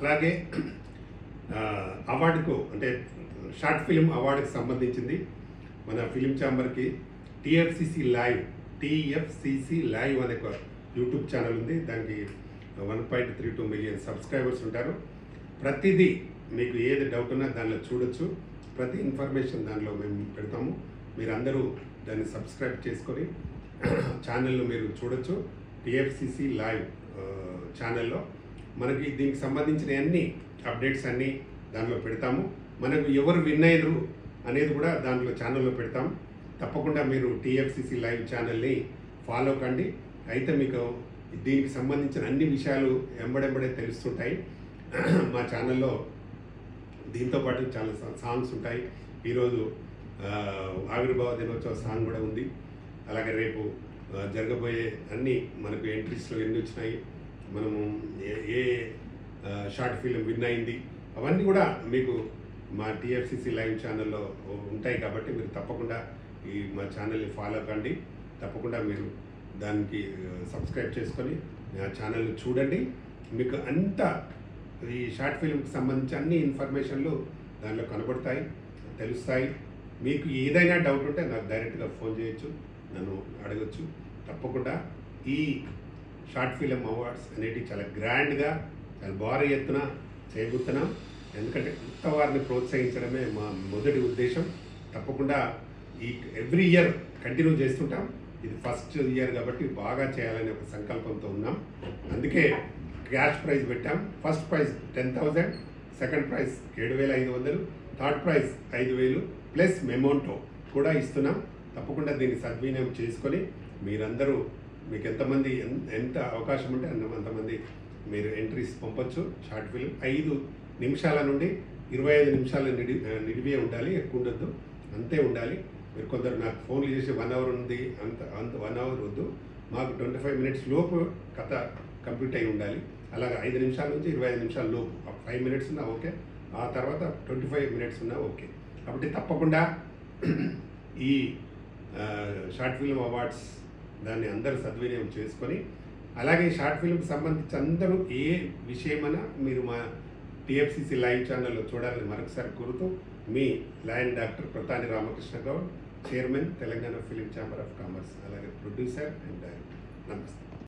అలాగే అవార్డుకు అంటే short film అవార్డుకి సంబంధించింది మన ఫిలిం ఛాంబర్కి టీఎఫ్సిసి లైవ్ అనే ఒక యూట్యూబ్ ఛానల్ ఉంది. దానికి 1.32 మిలియన్ సబ్స్క్రైబర్స్ ఉంటారు. ప్రతిదీ మీకు ఏది డౌట్ ఉన్నా దానిలో చూడొచ్చు. ప్రతి ఇన్ఫర్మేషన్ దానిలో మేము పెడతాము. మీరు అందరూ దాన్ని సబ్స్క్రైబ్ చేసుకొని ఛానల్ను మీరు చూడొచ్చు. టీఎఫ్సిసి లైవ్ ఛానల్లో మనకి దీనికి సంబంధించిన అన్ని అప్డేట్స్ అన్నీ దానిలో పెడతాము. మనకు ఎవరు విన్ అయ్యారు అనేది కూడా దాంట్లో ఛానల్లో పెడతాం. తప్పకుండా మీరు టీఎఫ్సిసి లైవ్ ఛానల్ని ఫాలో కండి. అయితే మీకు దీనికి సంబంధించిన అన్ని విషయాలు ఎంబడెంబడే తెలుస్తుంటాయి మా ఛానల్లో. దీంతోపాటు చాలా సాంగ్స్ ఉంటాయి. ఈరోజు ఆవిర్భావ దినోత్సవ సాంగ్ కూడా ఉంది. అలాగే రేపు జరగబోయే అన్నీ మనకు ఎంట్రీస్లో ఎన్ని వచ్చినాయి, మనము ఏ షార్ట్ ఫిల్మ్ విన్ అయింది, అవన్నీ కూడా మీకు మా టీఎఫ్సిసి లైవ్ ఛానల్లో ఉంటాయి. కాబట్టి మీరు తప్పకుండా మా ఛానల్ని ఫాలో కండి. తప్పకుండా మీరు దానికి సబ్స్క్రైబ్ చేసుకొని ఆ ఛానల్ని చూడండి. మీకు అంతా ఈ షార్ట్ ఫిల్మ్కి సంబంధించి అన్ని ఇన్ఫర్మేషన్లు దానిలో కనబడతాయి, తెలుస్తాయి. మీకు ఏదైనా డౌట్ ఉంటే నాకు డైరెక్ట్గా ఫోన్ చేయొచ్చు, నన్ను అడగచ్చు. తప్పకుండా ఈ షార్ట్ ఫిల్మ్ అవార్డ్స్ అనేటివి చాలా గ్రాండ్గా, చాలా భారీ ఎత్తున చేయబోతున్నాం. ఎందుకంటే కొత్త వారిని ప్రోత్సహించడమే మా మొదటి ఉద్దేశం. తప్పకుండా ఈ ఎవ్రీ ఇయర్ కంటిన్యూ చేస్తుంటాం. ఇది ఫస్ట్ ఇయర్ కాబట్టి బాగా చేయాలనే ఒక సంకల్పంతో ఉన్నాం. అందుకే క్యాష్ ప్రైజ్ పెట్టాం. First prize 10,000, second prize 7,500, third prize 5,000 plus memento కూడా ఇస్తున్నాం. తప్పకుండా దీన్ని సద్వినియోగం చేసుకొని మీరందరూ మీకు ఎంత అవకాశం ఉంటే అంతమంది మీరు ఎంట్రీస్ పంపొచ్చు. షార్ట్ ఫిల్మ్ 5 నిమిషాల నుండి 25 నిమిషాల నిడివే ఉండాలి, ఎక్కువ ఉండొద్దు, అంతే ఉండాలి. మీరు కొందరు నాకు ఫోన్లు చేసి 1 అవర్ ఉంది, అంత 1 అవర్ వద్దు, మాకు 25 మినిట్స్ లోపు కథ కంప్లీట్ అయి ఉండాలి. అలాగే 5 నిమిషాల నుంచి 25 నిమిషాల లోపు, 5 మినిట్స్ ఉన్నా ఓకే, ఆ తర్వాత 25 మినిట్స్ ఉన్నా ఓకే. కాబట్టి తప్పకుండా ఈ షార్ట్ ఫిల్మ్ అవార్డ్స్ దాన్ని అందరూ సద్వినియోగం చేసుకొని, అలాగే షార్ట్ ఫిల్మ్కి సంబంధించి అందరూ ఏ విషయమైనా మీరు మా టీఎఫ్సిసి లైవ్ ఛానల్లో చూడాలని మరొకసారి కోరుతూ మీ lion doctor Pratani Ramakrishna Goud, chairman Telangana film chamber of commerce, అలాగే ప్రొడ్యూసర్ అండ్ డైరెక్టర్. నమస్తే.